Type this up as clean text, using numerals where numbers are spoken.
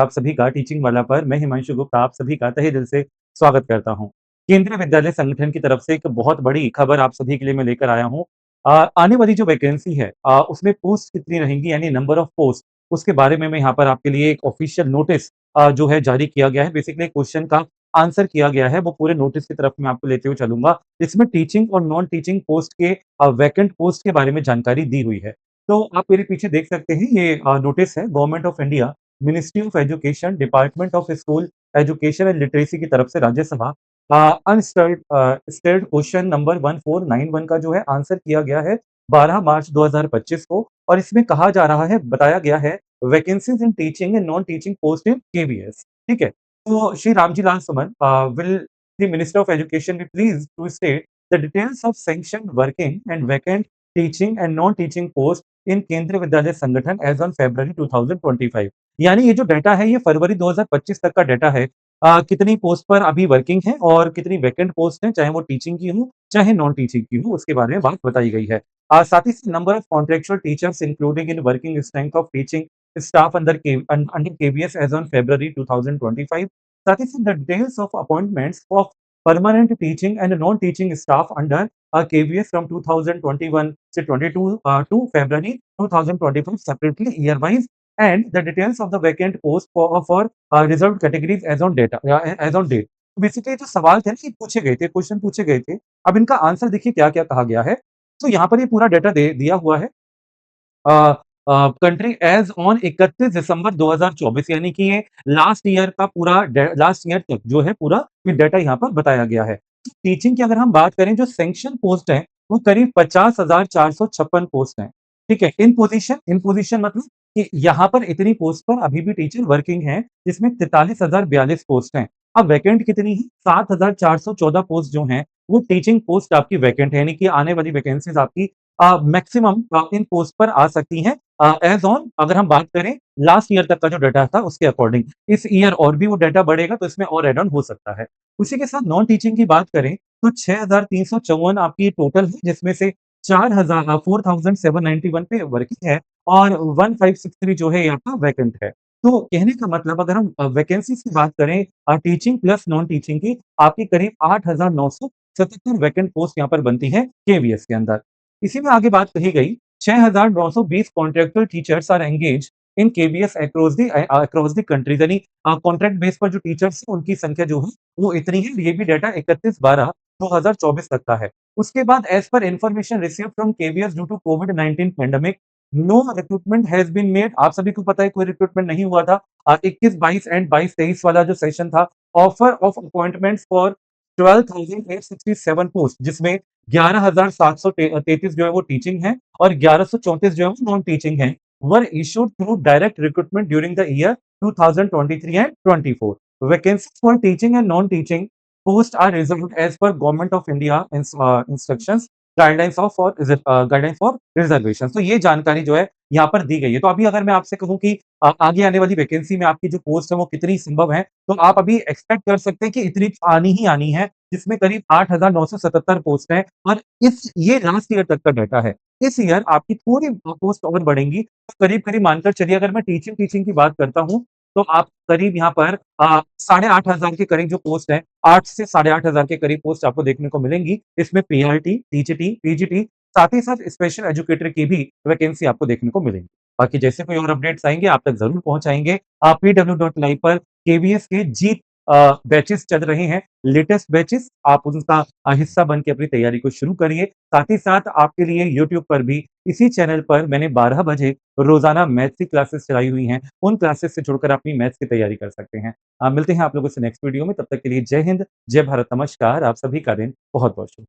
आप सभी का टीचिंग वाला पर मैं हिमांशु गुप्ता आप सभी का तहे दिल से स्वागत करता हूँ। केंद्रीय विद्यालय संगठन की तरफ से एक बहुत बड़ी खबर आप सभी के लिए मैं लेकर आया हूँ। आने वाली जो वैकेंसी है उसमें पोस्ट कितनी रहेंगी यानी नंबर ऑफ पोस्ट उसके बारे में मैं यहाँ पर आपके लिए एक ऑफिशियल नोटिस जो है जारी किया गया है। बेसिकली क्वेश्चन का आंसर किया गया है, वो पूरे नोटिस की तरफ मैं आपको लेते हुए चलूँगा। इसमें टीचिंग और नॉन टीचिंग पोस्ट के वैकेंट पोस्ट के बारे में जानकारी दी हुई है। तो आप मेरे पीछे देख सकते हैं ये नोटिस है government of India ministry of education, department of school education and literacy की तरफ से राज्यसभा स्टेट क्वेश्चन नंबर 1491 का जो है आंसर किया गया है 12 मार्च 2025 को और इसमें कहा जा रहा है, बताया गया है vacancies in teaching and non teaching post in KVS. ठीक है? तो Shri Ramji Lal Suman will the minister of education be pleased to state the details of sanctioned working and vacant teaching and non teaching post in Kendriya Vidyalaya संगठन as on February 2025। यानी ये जो data है ये फरवरी 2025 तक का डाटा है। कितनी पोस्ट पर अभी वर्किंग है और कितनी वैकेंट पोस्ट है, चाहे वो टीचिंग की हो, चाहे नॉन टीचिंग की हो, उसके बारे में बात बताई गई है। साथ ही साथ number of contractual teachers including in working strength of teaching staff under KVS as on February 2025। साथ ही साथ the details of appointments of permanent teaching and non teaching staff under KVS from 2021 से 22 to February 2025 separately year wise and the details of the vacant post for reserved categories as on data as on date। Basically जो सवाल थे ना ये पूछे गए थे, question पूछे गए थे। अब इनका आंसर देखिए क्या-क्या कहा गया है। तो यहाँ पर ये पूरा डाटा दे दिया हुआ है। कंट्री एज़ ऑन 31 दिसंबर 2024 यानी कि ये लास्ट ईयर तक जो है पूरा ये डाटा यहाँ पर बताया गया है। टीचिंग की अगर हम बात करें जो सैंक्शन पोस्ट हैं, वो करीब 50,456 पोस्ट हैं। ठीक है? इन पोज़ीशन मतलब कि यहाँ पर इतनी पोस्ट पर अभी भी टीचर वर्किंग हैं, जिसमें 43,042 पोस्ट हैं। अब वैकेंट कितनी है? 7,414 पोस्ट जो हैं, वो टीचिंग पोस्ट आपकी वैकेंट है, यानी कि आने वाली वैकेंसीज़ आपकी मैक्सिमम इन पोस्ट पर आ सकती हैं एज़ ऑन अगर हम बात करें लास्ट ईयर तक का जो डाटा था उसके अकॉर्डिंग। इस ईयर और भी वो डाटा बढ़ेगा तो इसमें और ऐड ऑन हो सकता है। उसी के साथ नॉन टीचिंग की बात करें तो 6,354 आपकी टोटल है जिसमें से 4,791 पे वर्किंग है और 1563 जो है ये आपका वैकेंट है। तो कहने का मतलब अगर हम वैकेंसीज़ की बात करें टीचिंग प्लस नॉन टीचिंग की आपकी करीब 8,977 वैकेंट पोस्ट यहाँ पर बनती है केवीएस के अंदर। इसी में आगे बात कही गई 6,920 contractual teachers are engaged in KVS across the country यानी कॉन्ट्रैक्ट बेस पर जो टीचर्स हैं उनकी संख्या जो है वो इतनी है। ये भी डाटा 31/12/2024 तक का है। उसके बाद as per information received from KVS due to कोविड-19 pandemic no recruitment has been made. आप सभी को पता है कोई रिक्रूटमेंट नहीं हुआ था। 21-22 एंड 22-23 वाला जो सेशन था offer of appointments for 12,867 post जिसमें 11,733 जो है वो टीचिंग है और 1134 जो है वो नॉन टीचिंग है were issued through direct recruitment during the year 2023 and 24। Vacancies for teaching and non teaching post are reserved as per government of India instructions guidelines for reservation. तो ये जानकारी जो है यहाँ पर दी गई है। तो अभी अगर मैं आपसे कहूँ कि आगे आने वाली वैकेंसी में आपकी जो पोस्ट है वो कितनी संभव है, तो आप अभी एक्सपेक्ट कर सकते हैं कि इतनी तो आनी ही आनी है, जिसमें करीब 8,977 पोस्ट हैं और इस ये लास्ट ईयर तक का डाटा है। इस ईयर आपकी थोड़ी पोस्ट और बढ़ेंगी, तो करीब-करीब मानकर चलिए अगर मैं टीचिंग टीचिंग की बात करता हूँ, तो आप करीब यहाँ पर साढ़े 8,000 के करीब जो पोस्ट है, 8 से साढ़े 8,000 के करीब पोस्ट आपको देखने को मिलेंगी। इसमें पीआरटी, टीजीटी, पीजीटी साथ ही साथ स्पेशल एजुकेटर की भी वैकेंसी आपको देखने को मिलेंगी। बाकी जैसे कोई और अपडेट्स आएँगे आप तक ज़रूर पहुँचाएँगे। pw.live पर केवीएस के जीत बैचेस चल रहे हैं, लेटेस्ट बैचेस आप उनका हिस्सा बन के अपनी तैयारी को शुरू करिए। साथ ही साथ आपके लिए यूट्यूब पर भी इसी चैनल पर मैंने 12 बजे रोज़ाना मैथ्स की क्लासेस चलाई हुई हैं। उन क्लासेस से जुड़कर अपनी मैथ्स की तैयारी कर सकते हैं। मिलते हैं आप लोगों से नेक्स्ट वीडियो में, तब तक के लिए जय हिंद, जय भारत, नमस्कार। आप सभी का दिन बहुत-बहुत शुभ